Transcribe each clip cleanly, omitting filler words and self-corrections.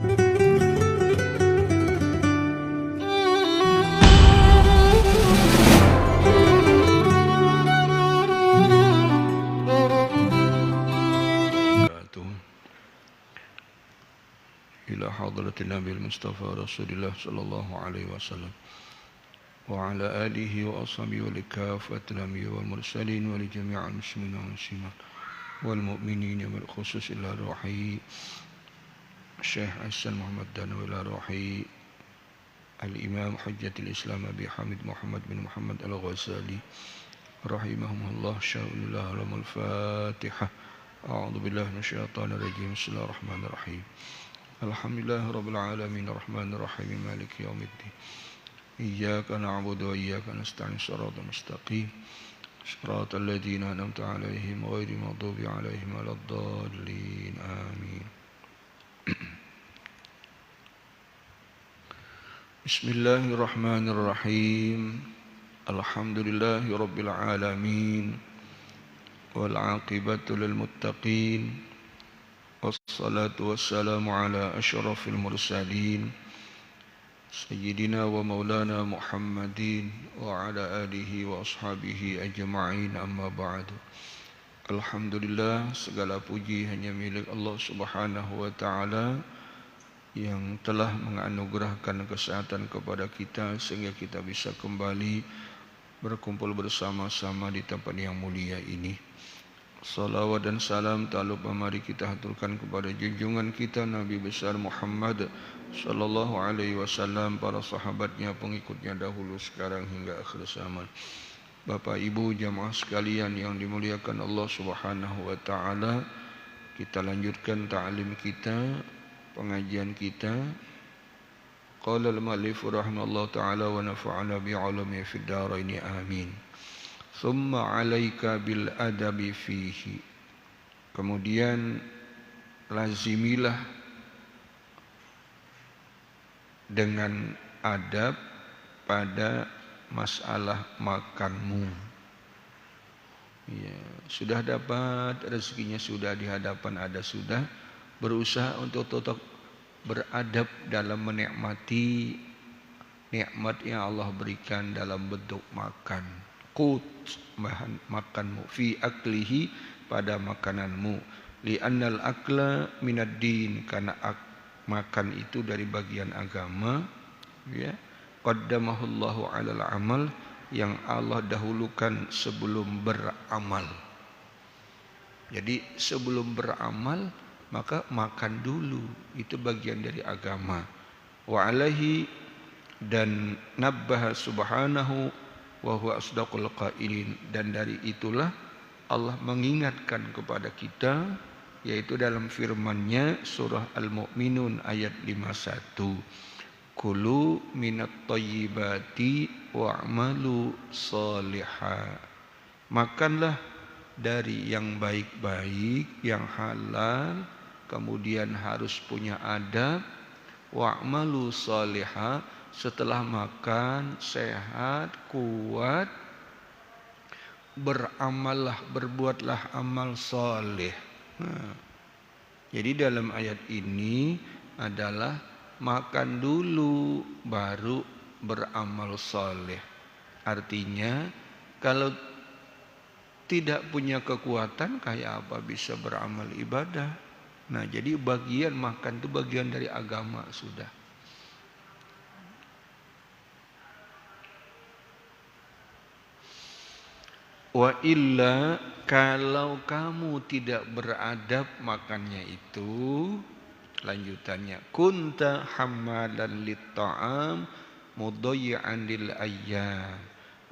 إلى حضرة النبي المصطفى رسول الله صلى الله عليه وسلم وعلى آله وأصحابه ولكافة الأنبياء والمرسلين ولجميع المسلمين والمسلمات والمؤمنين بالخصوص إلى روحي الشيخ حسن محمد دانوي إلى روحي الإمام حجة الإسلام أبي حامد محمد بن محمد الغزالي رحمهم الله شاء الله لهم الفاتحة. أعوذ بالله من الشيطان الرجيم. بسم الله الرحمن الرحيم. الحمد لله رب العالمين الرحمن الرحيم مالك يوم الدين إياك نعبد وإياك نستعين صراط مستقيم صراط الذين أنعمت عليهم غير المغضوب عليهم ولا الضالين آمين. بسم الله الرحمن الرحيم. الحمد لله رب العالمين والعاقبة للمتقين والصلاة والسلام على أشرف المرسلين سيدنا ومولانا محمد وعلى آله وأصحابه أجمعين. أما بعد. Alhamdulillah, segala puji hanya milik Allah Subhanahu wa Ta'ala yang telah menganugerahkan kesehatan kepada kita sehingga kita bisa kembali berkumpul bersama-sama di tempat yang mulia ini. Salawat dan salam tak lupa mari kita haturkan kepada junjungan kita Nabi besar Muhammad sallallahu alaihi wasallam, para sahabatnya, pengikutnya dahulu, sekarang hingga akhir zaman. Bapak Ibu jamaah sekalian yang dimuliakan Allah Subhanahu wa Ta'ala, kita lanjutkan ta'lim kita, pengajian kita. Qala al-mu'allif rahimahullah ta'ala wa nafa'ana bi'ulumi fid dharain amin. Thumma 'alaika bil adabi fihi. Kemudian lazimilah dengan adab pada masalah makanmu. Ya, sudah dapat rezekinya, sudah di hadapan ada, sudah berusaha untuk tetap beradab dalam menikmati nikmat yang Allah berikan dalam bentuk makan. Qut, bahan makanmu, fi aklihi, pada makananmu, li'annal akla minad din, karena makan itu dari bagian agama, ya. Qaddamahullahu 'alal amal, yang Allah dahulukan sebelum beramal. Jadi sebelum beramal maka makan dulu, itu bagian dari agama. Wa alaihi, dan nabbaha subhanahu wa huwa asdaqul qailin, dan dari itulah Allah mengingatkan kepada kita, yaitu dalam firman-Nya surah Al-Mu'minun ayat 51, kulu minat thayyibati wa'malu shaliha, makanlah dari yang baik-baik, yang halal, kemudian harus punya adab, wa'malu shaliha, setelah makan sehat, kuat, beramallah, berbuatlah amal saleh. Jadi dalam ayat ini adalah makan dulu baru beramal saleh. Artinya kalau tidak punya kekuatan, kayak apa bisa beramal ibadah? Nah, jadi bagian makan itu bagian dari agama sudah. Wa illa, kalau kamu tidak beradab makannya itu, lanjutannya, kunta hammalan lit ta'am mudayyi'an lil ayyam,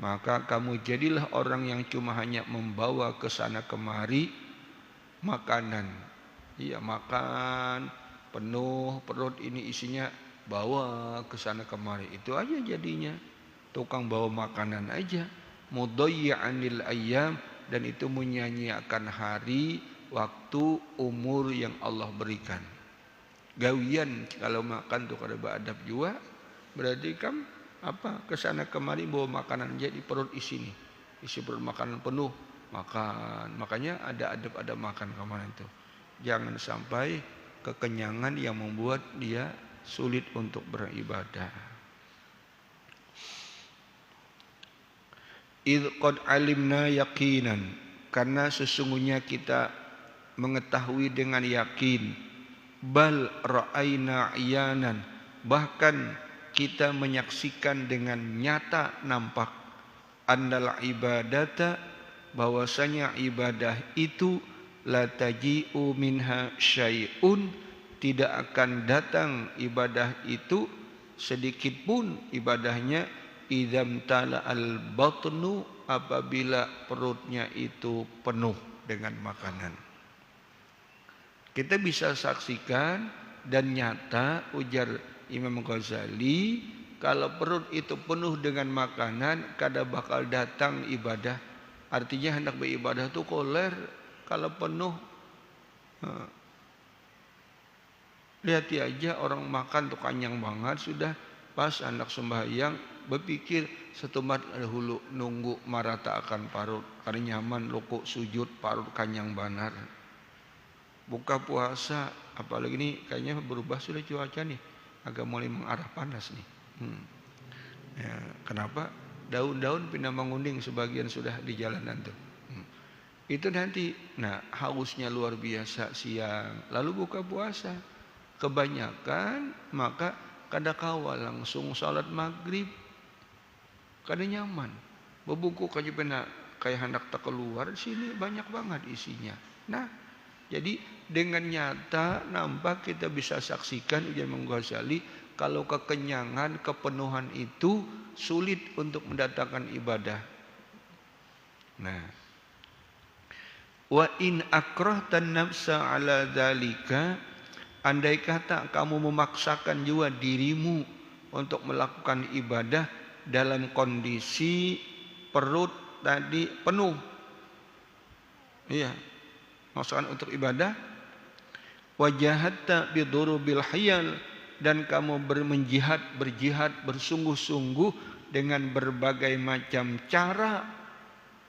maka kamu jadilah orang yang cuma hanya membawa ke sana kemari makanan. Iya, makan penuh perut, ini isinya bawa ke sana kemari, itu aja jadinya, tukang bawa makanan aja. Mudayyi'anil ayyam, dan itu menyanyiakan hari, waktu, umur yang Allah berikan. Gawian kalau makan tuh kada beradab juga, berarti kan apa, kesana kemari bawa makanan jadi perut isi nih, isi perut makanan penuh, makan. Makanya ada adab, ada makan kemana itu. Jangan sampai kekenyangan yang membuat dia sulit untuk beribadah. Idh qad alimna yaqinan, karena sesungguhnya kita mengetahui dengan yakin, bal ra'aina iyanan, bahkan kita menyaksikan dengan nyata nampak, annal ibadata, bahwasanya ibadah itu la taji'u minha syai'un, tidak akan datang ibadah itu sedikit pun ibadahnya, idzam tala al batnu, apabila perutnya itu penuh dengan makanan. Kita bisa saksikan dan nyata, ujar Imam Ghazali, kalau perut itu penuh dengan makanan, kada bakal datang ibadah. Artinya hendak beribadah itu koler kalau penuh. Lihat aja orang makan tuh kenyang banget, sudah pas anak sembahyang berpikir setumat dahulu nunggu marata akan parut, karena nyaman loko sujud parut kanyang banar. Buka puasa, apalagi ini kayaknya berubah sudah cuaca nih, agak mulai mengarah panas nih. Ya, kenapa? Daun-daun pindah menguning, sebagian sudah di jalanan tuh. Itu nanti, nah hausnya luar biasa siang, lalu buka puasa. Kebanyakan maka kada kawal langsung salat maghrib, kada nyaman. Bebungkuk aja pernah kayak hendak tak keluar, sini banyak banget isinya. Nah, jadi dengan nyata nampak kita bisa saksikan, ujar Imam Ghazali, kalau kekenyangan, kepenuhan itu sulit untuk mendatangkan ibadah. Nah, wa in akrahtan nafsa ala dzalika, andai kata kamu memaksakan juga dirimu untuk melakukan ibadah dalam kondisi perut tadi penuh, iya, maksudkan untuk ibadah, wajahatta bidurubil hiyal, dan kamu berjihad bersungguh-sungguh dengan berbagai macam cara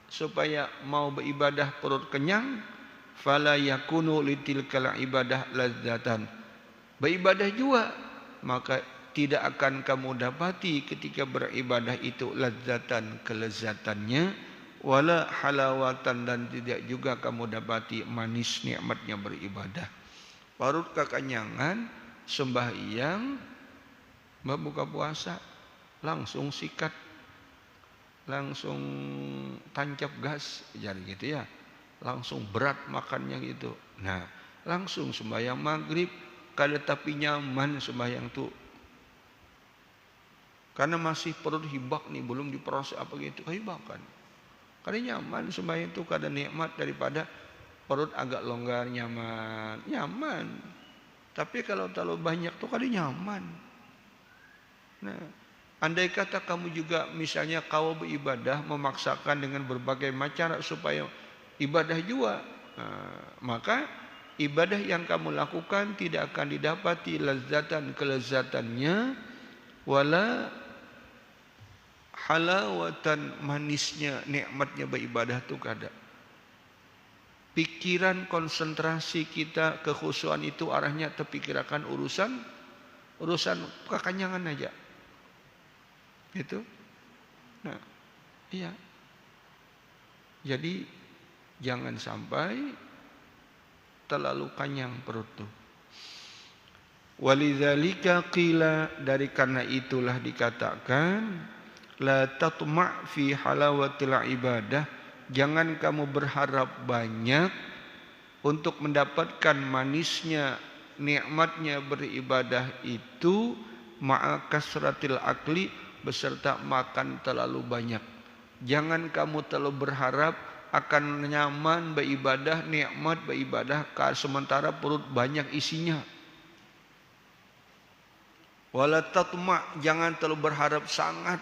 supaya mau beribadah perut kenyang, fala yakunu litilkal ibadah ladzatan, beribadah juga maka tidak akan kamu dapati ketika beribadah itu ladzatan, kelezatannya, wala halawatan, dan tidak juga kamu dapati manis nikmatnya beribadah. Parut kekenyangan, sembahyang, buka puasa, langsung sikat, langsung tancap gas, jadi gitu ya, langsung berat makannya gitu. Nah, langsung sembahyang maghrib, kada tapi nyaman sembahyang tuh, karena masih perut hibak nih, belum diproses apa gitu, hibakan. Karena nyaman sembahyang itu, kada nikmat daripada perut agak longgar, nyaman. Tapi kalau terlalu banyak tuh kada nyaman. Nah, andai kata kamu juga misalnya kau beribadah memaksakan dengan berbagai macam supaya ibadah juga, maka ibadah yang kamu lakukan tidak akan didapati lezatan, kelezatannya, wala halawatan, manisnya, nikmatnya beribadah itu kada. Pikiran, konsentrasi kita, kekhusyuan itu arahnya terpikirkan urusan kekenyangan aja. Gitu. Nah, iya. Jadi jangan sampai terlalu kenyang perut tuh. Walidzalika qila, dari karena itulah dikatakan, la tatma' fi halawatil ibadah, jangan kamu berharap banyak untuk mendapatkan manisnya, nikmatnya beribadah itu, ma'a kasratil akli, beserta makan terlalu banyak. Jangan kamu terlalu berharap akan nyaman beribadah, nikmat beribadah, sementara perut banyak isinya. Wala tatma', jangan terlalu berharap sangat.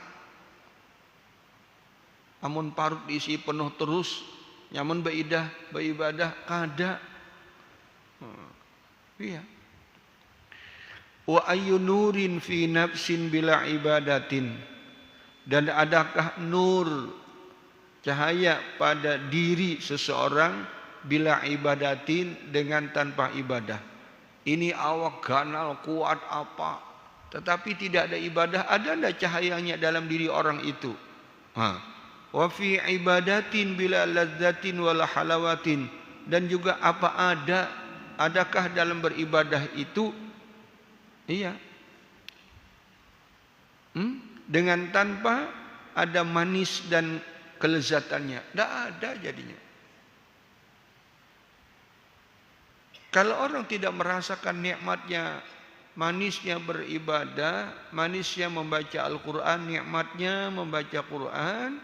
Amun parut diisi penuh terus, nyaman beribadah kada. Iya. Wa ayyunurin fi nafsin bila ibadatin, dan adakah nur, cahaya pada diri seseorang bila ibadatin, dengan tanpa ibadah. ini awak ganal kuat apa, tetapi tidak ada ibadah, ada enggak cahayanya dalam diri orang itu? Wa fi ibadatin bila lazzatin wala halawatin, dan juga apa adakah dalam beribadah itu dengan tanpa ada manis dan kelezatannya? Tidak ada jadinya. Kalau orang tidak merasakan nikmatnya, manisnya beribadah, manisnya membaca Al-Quran, nikmatnya membaca Quran,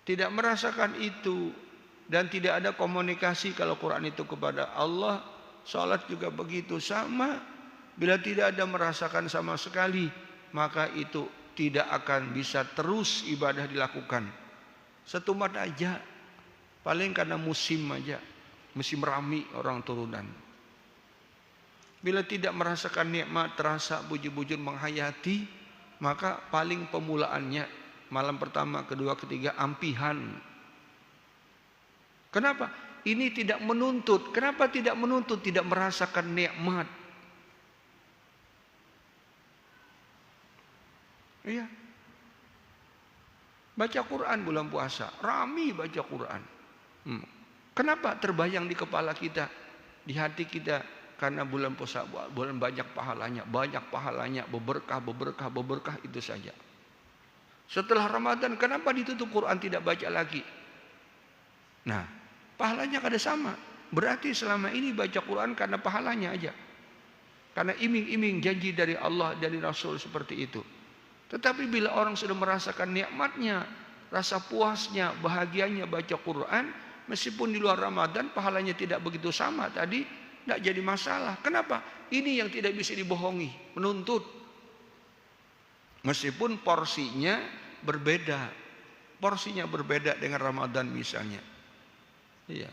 tidak merasakan itu, dan tidak ada komunikasi kalau Quran itu kepada Allah, salat juga begitu sama. Bila tidak ada merasakan sama sekali, maka itu tidak akan bisa terus ibadah dilakukan. Setumat aja, paling karena musim aja, musim rami orang turunan. Bila tidak merasakan nikmat, terasa bujur-bujur menghayati, maka paling pemulaannya malam pertama, kedua, ketiga ampihan. Kenapa? Ini tidak menuntut. Kenapa tidak menuntut? Tidak merasakan nikmat. Iya. Baca Quran bulan puasa, rami baca Quran. Kenapa terbayang di kepala kita, di hati kita? Karena bulan puasa, bulan banyak pahalanya, beberkah itu saja. Setelah Ramadan, kenapa ditutup Quran tidak baca lagi? Nah, pahalanya kada sama. Berarti selama ini baca Quran karena pahalanya aja. Karena iming-iming janji dari Allah, dari Rasul seperti itu. Tetapi bila orang sudah merasakan nikmatnya, rasa puasnya, bahagianya baca Quran, meskipun di luar Ramadan pahalanya tidak begitu sama tadi, tidak jadi masalah. Kenapa? Ini yang tidak bisa dibohongi, menuntut. Meskipun porsinya berbeda. Porsinya berbeda dengan Ramadan misalnya. Iya.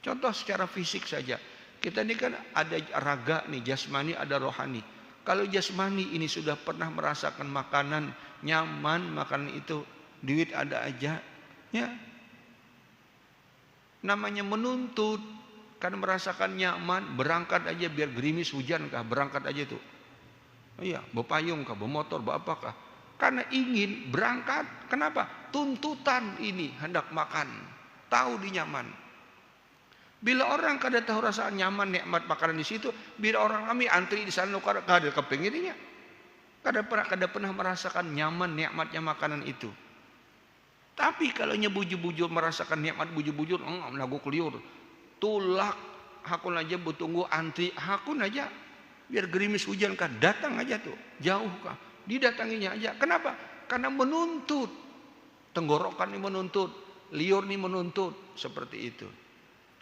Contoh secara fisik saja. Kita ini kan ada raga nih, jasmani, ada rohani. Kalau jasmani ini sudah pernah merasakan makanan nyaman, makanan itu duit ada aja, ya. Namanya menuntut, karena merasakan nyaman, berangkat aja biar gerimis hujan kah, berangkat aja tuh. Iya, berpayung kah, bermotor, berapakah? Karena ingin berangkat. Kenapa? Tuntutan ini hendak makan, tahu di nyaman. Bila orang kada tahu rasa nyaman nikmat makanan di situ, bila orang kami antri di sana kada kepinginnya, kada pernah merasakan nyaman nikmatnya makanan itu. Tapi kalau bujur-bujur merasakan nikmat bujur-bujur, lagu keliur, tulak, hakun aja bertunggu antri, hakun aja, biar gerimis hujan kah, datang aja tuh, jauh kah, didatanginya aja. Kenapa? Karena menuntut, tenggorokan ini menuntut, liur ini menuntut, seperti itu.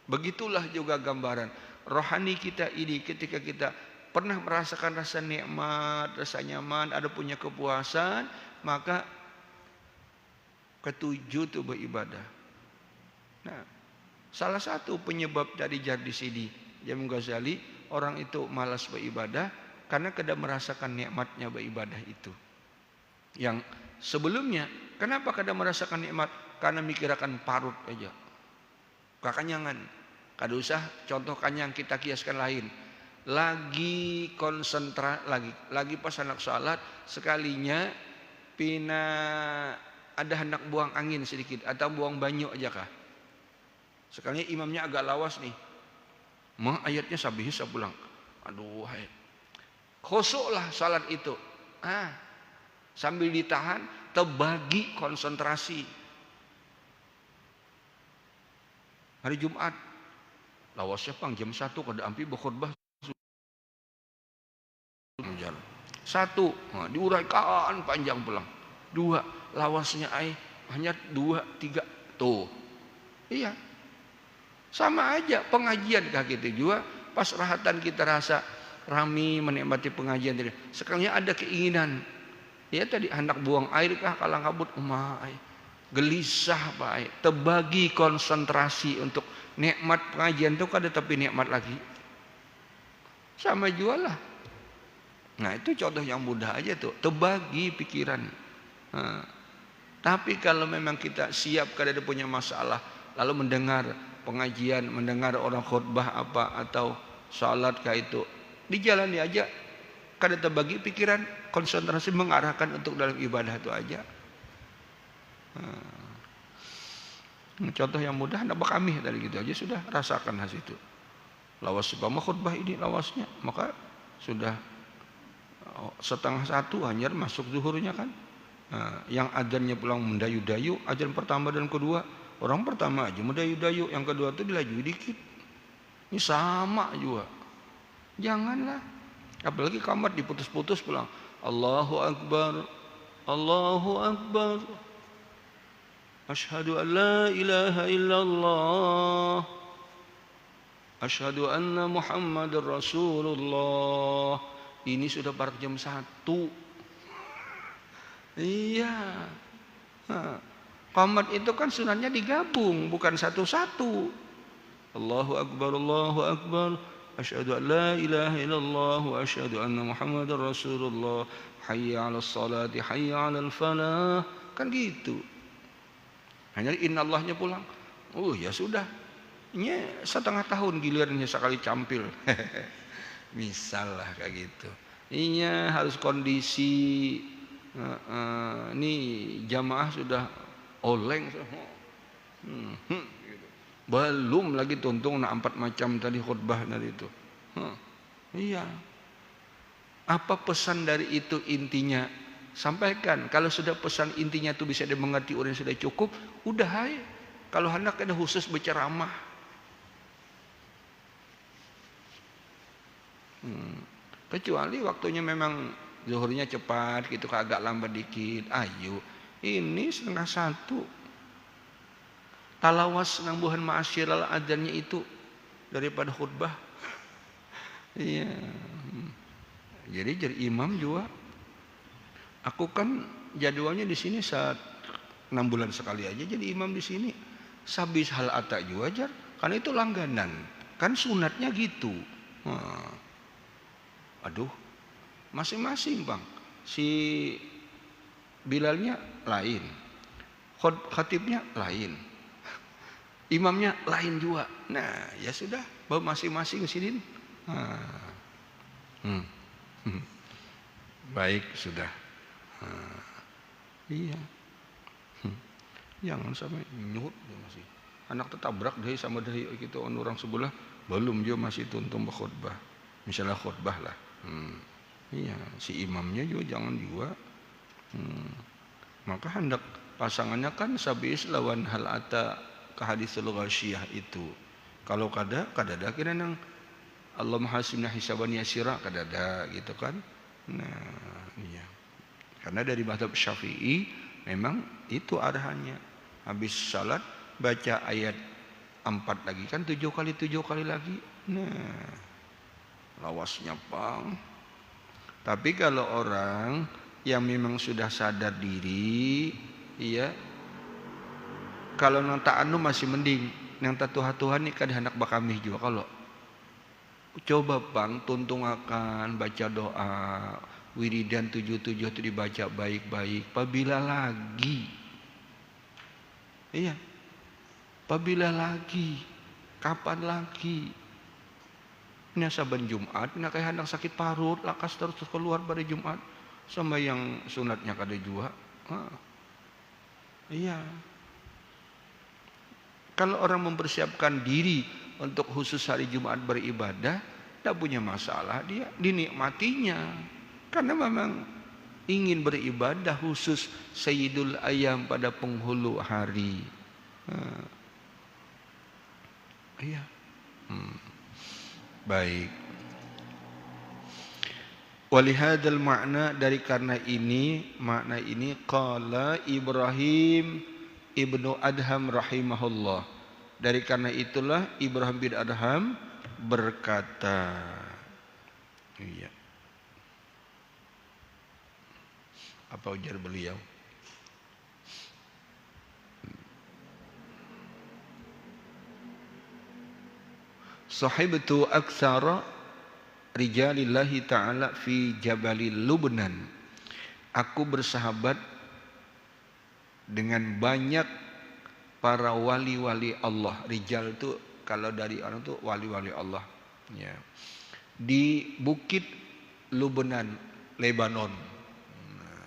Begitulah juga gambaran rohani kita ini, ketika kita pernah merasakan rasa nikmat, rasa nyaman, ada punya kepuasan, maka ketujuh itu beribadah. Nah, salah satu penyebab dari Jardi Sidi Imam Ghazali, orang itu malas beribadah karena kada merasakan nikmatnya beribadah itu. Yang sebelumnya, kenapa kada merasakan nikmat? Karena mikirkan parut aja, kekenyangan. Kada usah contoh kanyang, kita kiaskan lain. Lagi lagi pas anak salat, sekalinya pina ada hendak buang angin sedikit atau buang banyu aja kah. Sekalinya imamnya agak lawas nih, ayatnya sabihis pulang. Aduh, hai. Khusuklah salat itu. Sambil ditahan, terbagi konsentrasi. Hari Jumat, lawasnya pang jam 1 kada ampi berkhutbah. 1, diuraikan panjang pulang. 2, lawasnya hanya 2, 3 tuh. Iya. Sama aja pengajian kah gitu juga, pas rahatan kita rasa rami menikmati pengajian tadi. Sekalinya ada keinginan. Ya tadi hendak buang air kah, kalang kabut gelisah baik, terbagi konsentrasi untuk nikmat pengajian itu kada tapi nikmat lagi. Sama jualah. Nah, itu contoh yang mudah aja tuh, terbagi pikiran. Tapi kalau memang kita siap kada ada punya masalah, lalu mendengar pengajian, mendengar orang khutbah apa atau salat kayak itu, dijalani aja. Kada terbagi pikiran, konsentrasi mengarahkan untuk dalam ibadah itu aja. Contoh yang mudah, nak kami dari gitu aja sudah rasakan hasil itu. Lawas supaya khutbah ini lawasnya, maka sudah 12:30 hanya masuk zuhurnya kan. Yang adzannya pulang mendayu-dayu, adzan pertama dan kedua, orang pertama aja mendayu-dayu, yang kedua itu dilaju dikit. Ini sama juga. Janganlah. Apalagi kamar diputus-putus pulang. Allahu Akbar, Allahu Akbar. Asyhadu an la ilaha illallah. Asyhadu anna Muhammadar Rasulullah. Ini sudah pada jam 1. Iya. Qomat itu kan sunatnya digabung, bukan satu-satu. Allahu Akbar, Allahu Akbar. Asyhadu an la ilaha illallah wa asyhadu anna Muhammadar Rasulullah. Hayya 'alas salati, hayya 'alal falah. Kan gitu. Hanya innallahnya pulang. Oh ya sudah. Ini setengah tahun gilirannya sekali campil. Misal lah kayak gitu. Iya harus kondisi. Ini jamaah sudah oleng. Gitu. Belum lagi tuntung 4 macam tadi khutbah dari itu. Iya. Apa pesan dari itu intinya? Sampaikan. Kalau sudah pesan intinya itu bisa dimengerti orang sudah cukup, udah hai. Kalau hendak ada khusus berceramah. Kecuali waktunya memang zuhurnya cepat gitu, agak lambat dikit. Ayo, ini 12:30. Talawas nambuhan ma'asyiral adzannya itu daripada khutbah. Iya. Jadi imam juga. Aku kan jadwalnya di sini saat 6 bulan sekali aja jadi imam di sini. Sabis hal ata juga ajar, karena itu langganan. Kan sunatnya gitu. Aduh, masing-masing bang. Si Bilalnya lain, khatibnya lain, imamnya lain juga. Nah, ya sudah, bawa masing-masing sini. Baik sudah. Iya. Jangan sampai nyut masih. Anak tertabrak deh sama dari kita orang sebelah, belum juga masih tuntung berkhutbah. Misalnya khutbah lah. Iya, si imamnya juga jangan juga. Maka hendak pasangannya kan sabis lawan hal ata ke hadisul ghasyiyah itu. Kalau kada kira nang Allahumma hasibna hisaban yasira kada gitu kan. Nah, iya. Karena dari mazhab Syafi'i memang itu arahannya. Habis salat baca ayat 4 lagi kan 7 kali lagi. Nah, lawasnya pang. Tapi kalau orang yang memang sudah sadar diri, iya, kalau nang ta'anu masih mending, nang Tuhan nih kada hendak bakami juga. Kalau coba bang tuntung akan baca doa wiridan 77 itu dibaca baik-baik. Apabila lagi, iya, apabila lagi, kapan lagi? Ini saban Jumat, nak kayak hendak sakit parut, lakas terus keluar pada Jumat, sama yang sunatnya kada juga. Iya. Kalau orang mempersiapkan diri untuk khusus hari Jumat beribadah, tidak punya masalah, dia dinikmatinya. Karena memang ingin beribadah khusus Sayyidul Ayyam pada penghulu hari. Iya. Baik. Walihadal makna, dari karena ini makna ini qala Ibrahim ibnu Adham rahimahullah. Dari karena itulah Ibrahim bin Adham berkata. Iya. Apa ujar beliau? Sahibtu aktsara rijalillahi ta'ala fi Jabalil Lubnan. Aku bersahabat dengan banyak para wali-wali Allah. Rijal itu kalau dari orang itu wali-wali Allah. Ya. Di Bukit Lubenan, Lebanon. Nah,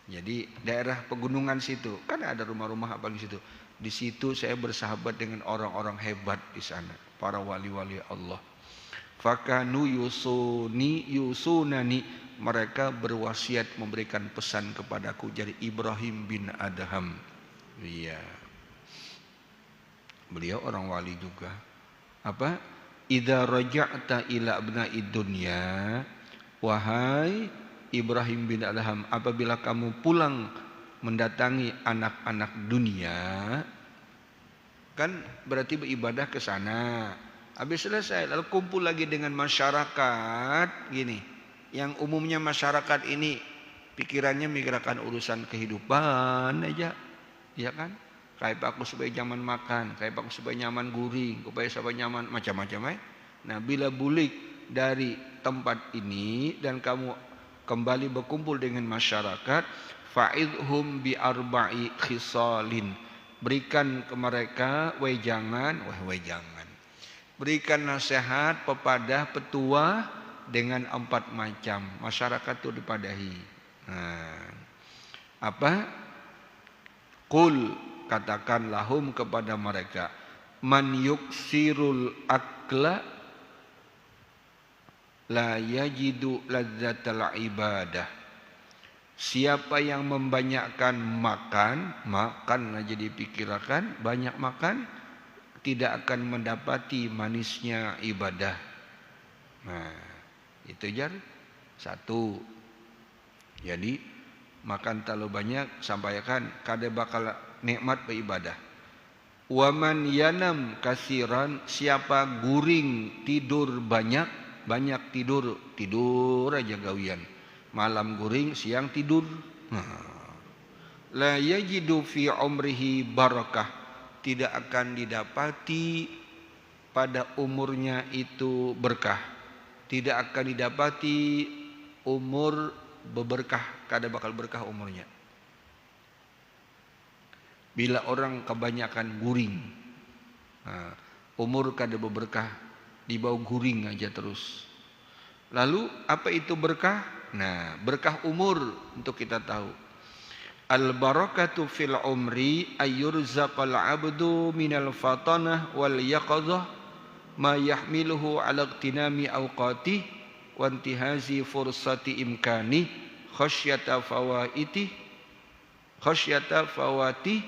jadi daerah pegunungan situ, kan ada rumah-rumah apa di situ. Di situ saya bersahabat dengan orang-orang hebat di sana, para wali-wali Allah. Fakanu yusunani, mereka berwasiat memberikan pesan kepadaku. Jadi Ibrahim bin Adham, iya, beliau orang wali juga. Apa? Idza raja'ta ila abna'id dunya, wahai Ibrahim bin Adham, apabila kamu pulang mendatangi anak-anak dunia, kan berarti beribadah ke sana. Habis selesai lalu kumpul lagi dengan masyarakat gini. Yang umumnya masyarakat ini pikirannya mikirkan urusan kehidupan aja, ya kan? Kayak aku supaya nyaman makan, kayak aku supaya nyaman guring, supaya nyaman macam-macam. Nah, bila bulik dari tempat ini dan kamu kembali berkumpul dengan masyarakat, fa'idhum bi arba'i khisalin, berikan ke mereka wejangan, berikan nasihat, pepadah, petuah dengan 4 macam. Masyarakat itu dipadahi. Nah, apa? Qul, katakan lahum kepada mereka, man yuksirul akla la yajidu ladzatal ibadah. Siapa yang membanyakkan makan aja dipikirkan, banyak makan, tidak akan mendapati manisnya ibadah. Nah, itu jar satu. Jadi makan terlalu banyak sampaikan kada bakal nikmat beribadah. Waman yanam kasiran, siapa guring tidur banyak tidur aja gawian. Malam guring, siang tidur. La yajidu fi umrihi barakah, tidak akan didapati pada umurnya itu berkah. Tidak akan didapati umur berberkah, kada bakal berkah umurnya. Bila orang kebanyakan guring, umur kada berberkah, dibawa guring aja terus. Lalu apa itu berkah? Nah, berkah umur untuk kita tahu. Al barakatu fil umri ayyurzaqal abdu minal fatanah wal yaqadhah ma yahmiluhu ala iqtinami awqati wa intihazi fursati imkani khasyata fawati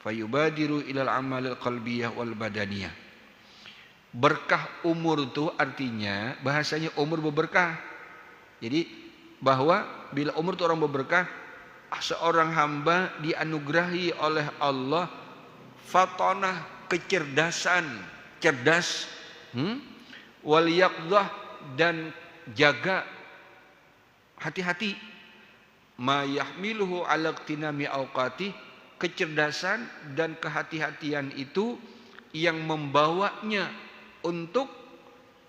fayubadiru ilal amalil qalbiyah wal badaniyah. Berkah umur itu artinya bahasanya umur berberkah. Jadi bahwa bila umur itu orang berberkah, seorang hamba dianugerahi oleh Allah fatonah, kecerdasan, cerdas, wal yaqdah, dan jaga, hati-hati, ma yahmiluhu ala iqtinami awqati, kecerdasan dan kehati-hatian itu yang membawanya untuk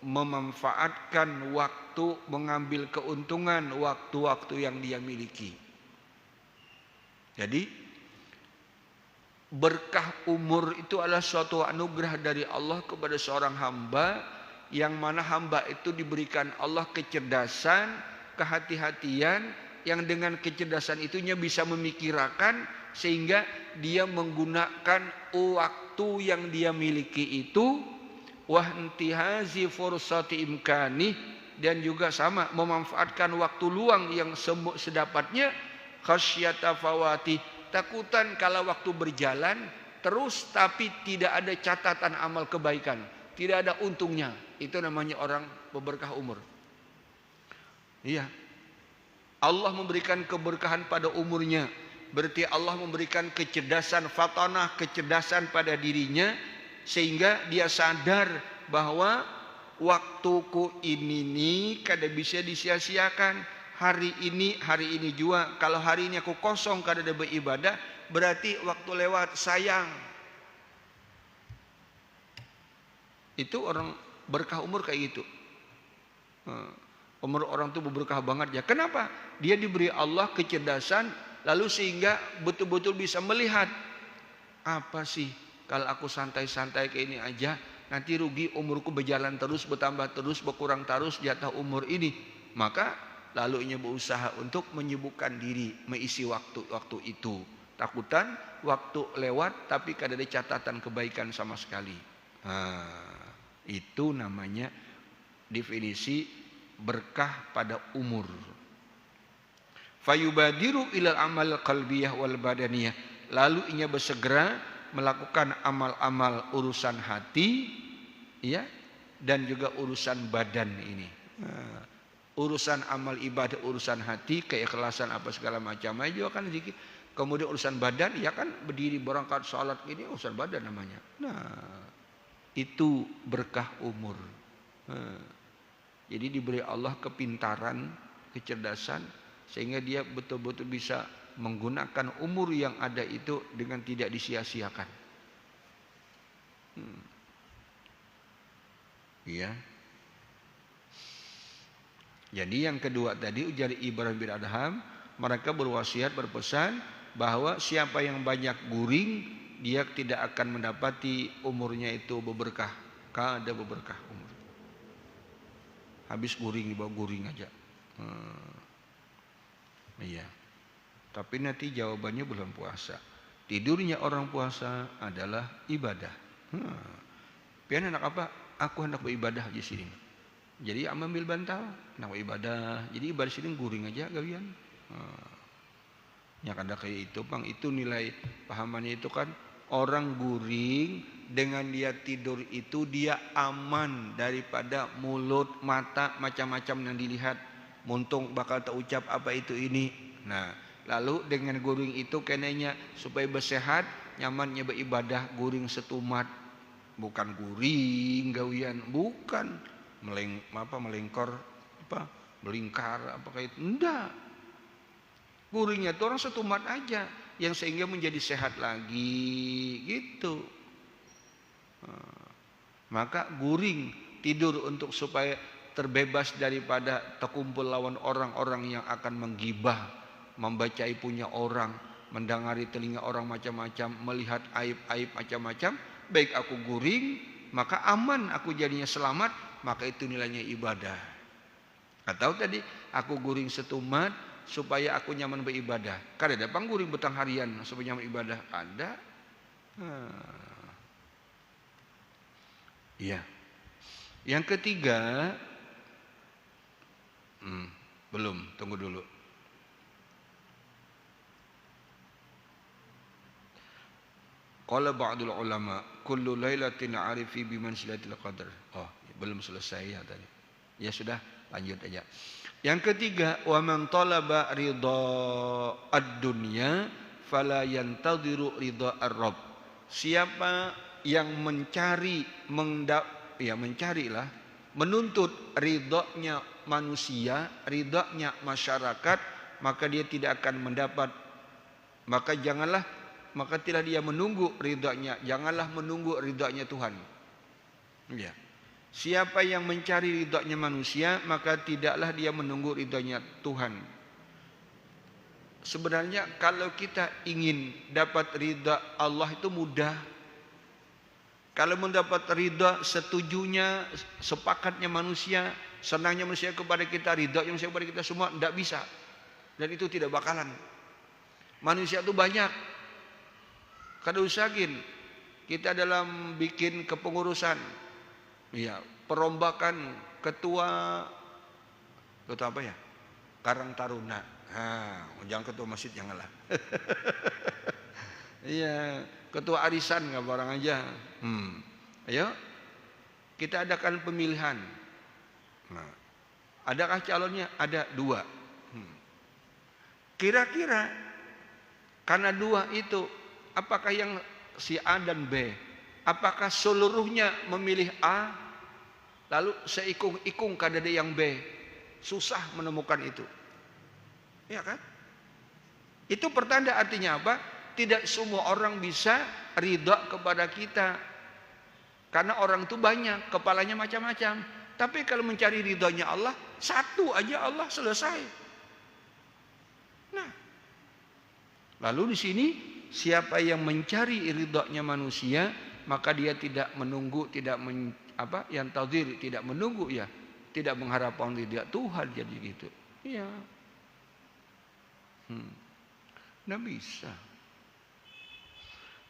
memanfaatkan waktu, mengambil keuntungan waktu-waktu yang dia miliki. Jadi berkah umur itu adalah suatu anugerah dari Allah kepada seorang hamba, yang mana hamba itu diberikan Allah kecerdasan, kehati-hatian, yang dengan kecerdasan itunya bisa memikirkan sehingga dia menggunakan waktu yang dia miliki itu wahtihazi fursati imkani, dan juga sama memanfaatkan waktu luang yang sedapatnya, khasyata fawati, takutan kalau waktu berjalan terus tapi tidak ada catatan amal kebaikan, tidak ada untungnya. Itu namanya orang berberkah umur. Iya, Allah memberikan keberkahan pada umurnya, berarti Allah memberikan kecerdasan fatanah, kecerdasan pada dirinya, sehingga dia sadar bahwa waktuku ini kada bisa disia-siakan. Hari ini juga, kalau hari ini aku kosong kada ada beribadah, berarti waktu lewat, sayang. Itu orang berkah umur kayak gitu. Umur orang itu berberkah banget ya. Kenapa? Dia diberi Allah kecerdasan, lalu sehingga betul-betul bisa melihat Apa sih kalau aku santai-santai kayak ini aja, nanti rugi umurku berjalan terus, bertambah terus, berkurang terus jatah umur ini. Maka lalu ia berusaha untuk menyibukkan diri, mengisi waktu-waktu itu. Takutan waktu lewat tapi kada ada catatan kebaikan sama sekali. Itu namanya definisi berkah pada umur. Fayubadiru ilal amal qalbiyah wal badaniyah. Lalu ia bersegera melakukan amal-amal urusan hati, ya, dan juga urusan badan ini. Urusan amal ibadah, urusan hati, keikhlasan apa segala macam aja kan sedikit. Kemudian urusan badan, ya kan berdiri berangkat salat ini urusan badan namanya. Itu berkah umur. Jadi diberi Allah kepintaran, kecerdasan, sehingga dia betul-betul bisa menggunakan umur yang ada itu dengan tidak disia-siakan. Ya. Jadi yang kedua tadi ujar Ibrahim bin Adham, mereka berwasiat berpesan bahwa siapa yang banyak guring, dia tidak akan mendapati umurnya itu berberkah. Kada berberkah umur. Habis guring dibawa guring aja. Iya. Tapi nanti jawabannya bulan puasa. Tidurnya orang puasa adalah ibadah. Pian anak apa? Aku hendak beribadah di sini. Jadi ambil bantal, hendak beribadah. Jadi ibadah sini guring aja gawian. Ya kada kayak itu, Bang. Itu nilai pahamannya itu kan orang guring dengan dia tidur itu dia aman daripada mulut, mata, macam-macam yang dilihat. Muntung bakal tak ucap apa itu ini. Nah, lalu dengan guring itu kenanya supaya bersehat, nyamannya beribadah guring setumat. Bukan guring gawian, bukan melingkar apa? Melingkar apa kayak itu. Enggak. Guringnya itu orang setumat aja yang sehingga menjadi sehat lagi gitu. Maka guring tidur untuk supaya terbebas daripada terkumpul lawan orang-orang yang akan menggibah, membacai punya orang, mendengari telinga orang macam-macam, melihat aib-aib macam-macam. Baik aku guring, maka aman aku jadinya selamat, maka itu nilainya ibadah. Atau tadi aku guring setumat supaya aku nyaman beribadah. Kada ada guring betang harian supaya nyaman ibadah. Ada. Iya. Yang ketiga, belum, tunggu dulu. Qala ba'dul ulama, kullu lailatin 'arifi bi manzilatil qadar. Oh, belum selesai ya tadi. Ya sudah, lanjut aja. Yang ketiga, wa man talaba ridha ad-dunya fala yantadhiru ridha ar-rabb. Siapa yang mencarilah, menuntut ridhonya manusia, ridhonya masyarakat, maka dia tidak akan mendapat. Maka tidak dia menunggu ridhonya, janganlah menunggu ridhonya Tuhan. Ya. Siapa yang mencari ridhonya manusia, maka tidaklah dia menunggu ridhonya Tuhan. Sebenarnya kalau kita ingin dapat ridha Allah itu mudah. Kalau mendapat ridha, setujunya, sepakatnya manusia, senangnya manusia kepada kita, ridha yang manusia kepada kita semua, tidak bisa. Dan itu tidak bakalan. Manusia itu banyak. Kada usahakin kita dalam bikin kepengurusan, ya, perombakan ketua apa ya? Karang Taruna. Jangan ketua masjid janganlah. Iya, ketua arisan nggak barang aja. Ayo, kita adakan pemilihan. Nah, adakah calonnya? Ada 2. Kira-kira karena 2 itu, apakah yang si A dan B, apakah seluruhnya memilih A, lalu seikung-ikung kada ada yang B? Susah menemukan itu. Ya kan? Itu pertanda artinya apa? Tidak semua orang bisa ridha kepada kita. Karena orang itu banyak, kepalanya macam-macam. Tapi kalau mencari ridhonya Allah, satu aja Allah selesai. Nah, lalu di sini siapa yang mencari ridhonya manusia, maka dia tidak menunggu, yang tadhir, tidak menunggu ya, tidak mengharapkan ridha Tuhan, jadi gitu. Iya. Nggak bisa.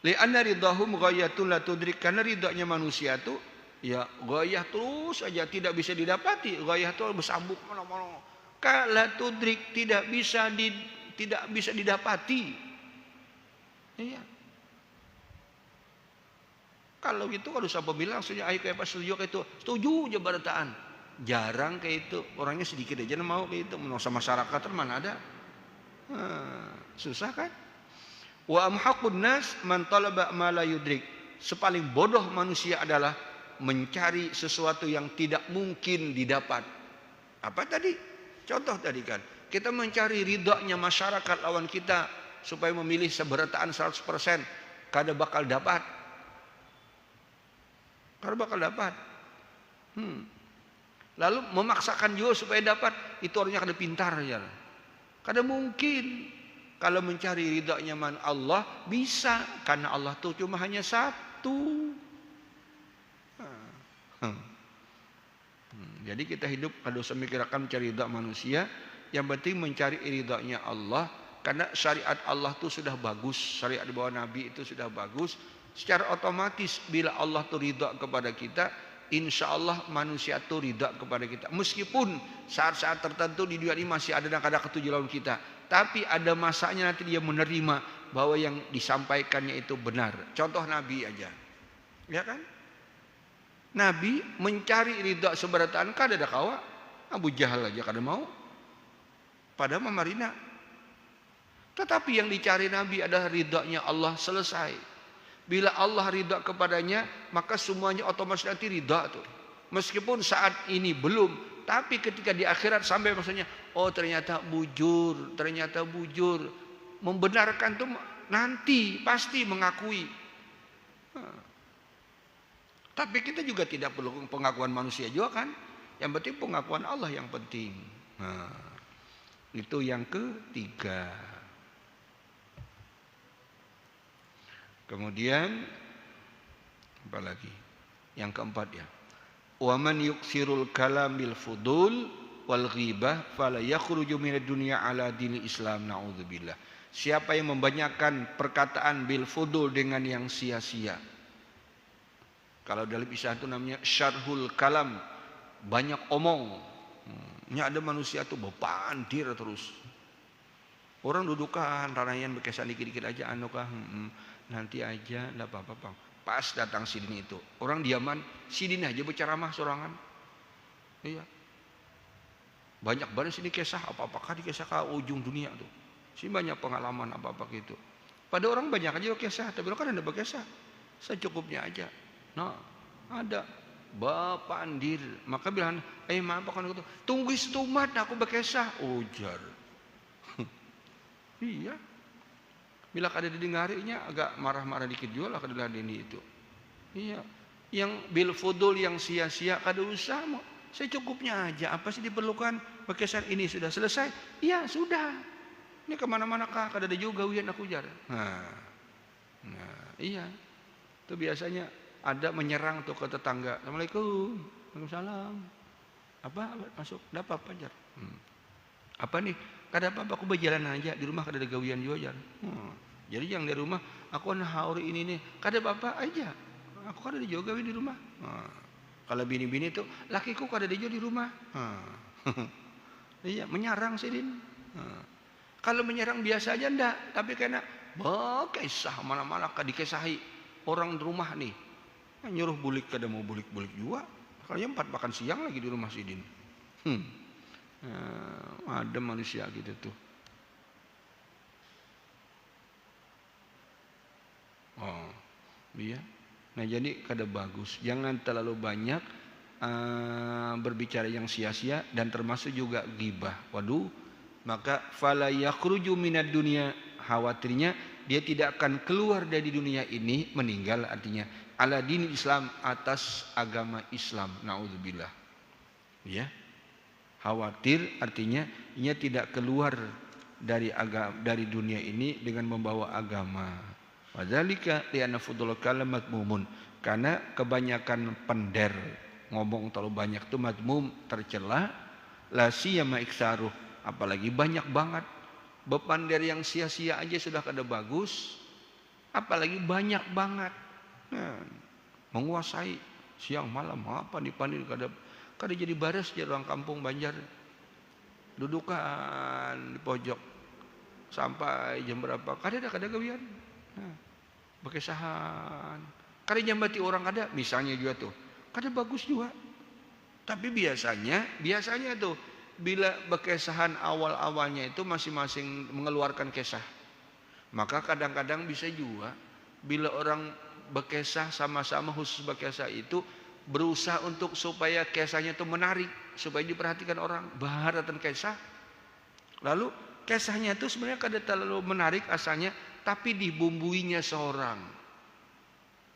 Li'anna ridhahum ghayatun la tudrik, karena ridhonya manusia tuh ya ghayah terus saja, tidak bisa didapati. Ghayah itu bersambung mana-mana. Kala tudrik, tidak bisa didapati. Iya. Kalau gitu kalau siapa bilang sudah ayo kayak pas setuju kayak itu, setuju aja barataan. Jarang kayak itu, orangnya sedikit aja mau kayak itu, menurut masyarakat mana ada. Susah kan? Wa amhaqun nas man talaba ma la yudrik. Sepaling bodoh manusia adalah mencari sesuatu yang tidak mungkin didapat. Apa tadi? Contoh tadi kan, kita mencari ridhonya masyarakat lawan kita supaya memilih seberataan 100%, kada bakal dapat. Kada bakal dapat. Lalu memaksakan juga supaya dapat, itu orangnya kada pintar ya. Kada mungkin. Kalau mencari ridhonya Allah bisa, karena Allah tuh cuma hanya satu. Jadi kita hidup kada usah mikirkan mencari ridha manusia, yang penting mencari ridhonya Allah, karena syariat Allah itu sudah bagus, syariat di bawah Nabi itu sudah bagus. Secara otomatis bila Allah itu ridha kepada kita, insya Allah manusia itu ridha kepada kita. Meskipun saat-saat tertentu di dunia ini masih ada yang kada ketujuh lawan kita, tapi ada masanya nanti dia menerima bahwa yang disampaikannya itu benar. Contoh Nabi aja, ya kan? Nabi mencari ridha seberataan kada ada kawa. Abu Jahal aja kada mau. Pada Marina. Tetapi yang dicari Nabi adalah ridhanya Allah, selesai. Bila Allah ridha kepadanya, maka semuanya otomatis nanti ridha tuh. Meskipun saat ini belum, tapi ketika di akhirat sampai maksudnya, oh ternyata bujur. Membenarkan tuh nanti pasti mengakui. Tapi kita juga tidak perlu pengakuan manusia juga kan. Yang penting pengakuan Allah yang penting. Itu yang ketiga. Kemudian apa lagi? Yang keempat ya. Wa man yuksirul kalam bil fudul wal ghibah fala yakhruju minad dunya ala dinil Islam, naudzubillah. Siapa yang membanyakkan perkataan bil fudul dengan yang sia-sia. Kalau dalam Islam itu namanya syarhul kalam, banyak omong. Ada manusia tuh bepandir terus. Orang dudukan ranayan bekesan dikit-dikit aja anukah, nanti aja enggak apa-apa, Bang. Pas datang sidin itu, orang diaman, sidin aja berceramah sorangan. Iya. Banyak banget sini kisah apa-apakah di kisah ke ujung dunia tuh. Sini banyak pengalaman apa-apa gitu. Pada orang banyak aja kisah, tapi orang kan ada berkisah. Secukupnya aja. Nah, ada bapak andir, maka bilang, maaf kan aku tunggu istumat aku berkisah, ujar. Iya. Bila kada didengarinya agak marah-marah dikit juga lah kada ini itu. Iya. Yang bil fudul, yang sia-sia kada usah, secukupnya aja. Apa sih diperlukan? Berkisah ini sudah selesai? Iya sudah. Ini kemana-mana kah? Kada ada juga uyan aku jar. Nah, iya. Itu biasanya ada menyerang tuh ke tetangga. Assalamualaikum. Waalaikumsalam. Apa masuk? Ada apa jar? Apa nih? Kada apa-apa, aku berjalan aja di rumah, kada ada gawian juga jar. Jadi yang di rumah aku hauri ini nih, kada apa-apa aja. Aku kada ada juga gawian di rumah. Kalau bini-bini tuh lakiku kada ada juga di rumah. Iya, menyerang sih Din. Kalau menyerang biasa aja ndak, tapi karena kisah mana-mana dikesahi orang di rumah nih. Nyuruh bulik kada mau bulik-bulik juga. Kalian 4 makan siang lagi di rumah sidin. Ada manusia gitu tuh. Iya. Nah jadi kada bagus. Jangan terlalu banyak berbicara yang sia-sia, dan termasuk juga ghibah. Waduh, maka fala yakhruju minad dunya, khawatirnya dia tidak akan keluar dari dunia ini, meninggal artinya ala dini Islam, atas agama Islam, naudzubillah. Ya. Khawatir artinya ia tidak keluar dari dunia ini dengan membawa agama. Wadzalika li'anna fudul kalam madmumun, karena kebanyakan pender ngomong terlalu banyak itu madmum, tercela. La siyama iksaruh, apalagi banyak banget. Bepander yang sia-sia aja sudah kada bagus, apalagi banyak banget. Nah, menguasai siang malam apa dipandir kada jadi baris jadi orang kampung Banjar. Dudukan di pojok sampai jam berapa kada gawian. Nah, berkesahan. Kada nyambati orang kada, misalnya juga tuh. Kada bagus juga. Tapi biasanya tuh bila berkesahan awal-awalnya itu masing-masing mengeluarkan kesah. Maka kadang-kadang bisa juga bila orang berkesah sama-sama khusus berkesah itu berusaha untuk supaya kesahnya itu menarik, supaya diperhatikan orang, baharatan kesah. Lalu kesahnya itu sebenarnya kada terlalu menarik asalnya, tapi dibumbuinya seorang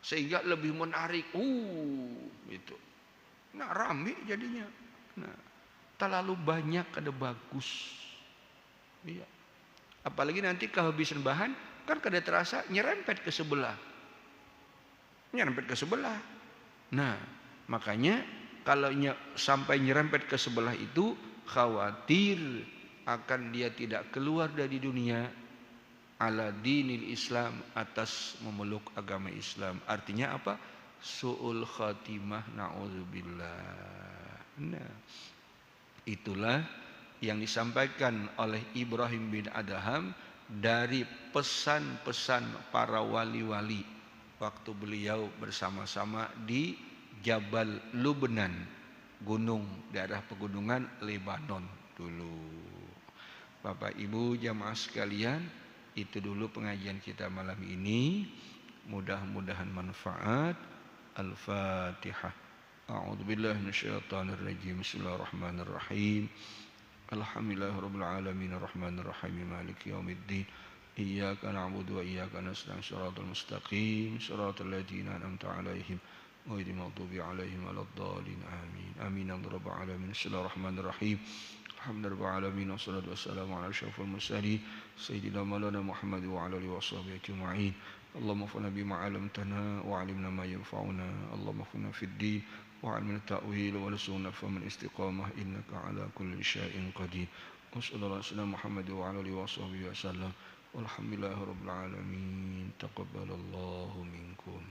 sehingga lebih menarik. Itu. Nah, rame jadinya. Nah, terlalu banyak kada bagus. Iya. Apalagi nanti kehabisan bahan, kan kada terasa nyerempet ke sebelah. Nah, makanya kalau sampai nyerempet ke sebelah itu, khawatir akan dia tidak keluar dari dunia ala dinil Islam, atas memeluk agama Islam. Artinya apa? Su'ul khatimah, na'udzubillah. Nah, itulah yang disampaikan oleh Ibrahim bin Adham dari pesan-pesan para wali-wali waktu beliau bersama-sama di Jabal Lubnan, gunung daerah pegunungan Lebanon dulu. Bapak Ibu jamaah sekalian, itu dulu pengajian kita malam ini. Mudah-mudahan manfaat. Al-Fatihah. A'udzubillahi minasyaitonir rajim. Bismillahirrahmanirrahim. Alhamdulillahirabbil alamin arrahmanir rahim maliki yaumiddin. Iyyaka na'budu wa iyyaka nasta'in. Shiratal mustaqim, shiratal ladzina an'amta 'alaihim ghairil maghdubi 'alaihim waladdallin. Amin. Amin ya rabbal alamin. Bismillahirrahmanirrahim. Alhamdulillahirabbil alamin wassalatu wassalamu ala asyrafil mursalin sayyidina maulana Muhammad wa ala alihi washabihi ajma'in. Allahumma fa'na bima 'allamtana wa 'allimna ma yanfa'una. Allahumma fa'na fid din wa 'allimna ta'wil wa rizqna faman istiqamah innaka 'ala kulli syai'in qadir. Wassallallahu ala Muhammad wa ala alihi washabihi wasallam. Walhamdulillahirabbil alamin. Taqabbalallahu minkum.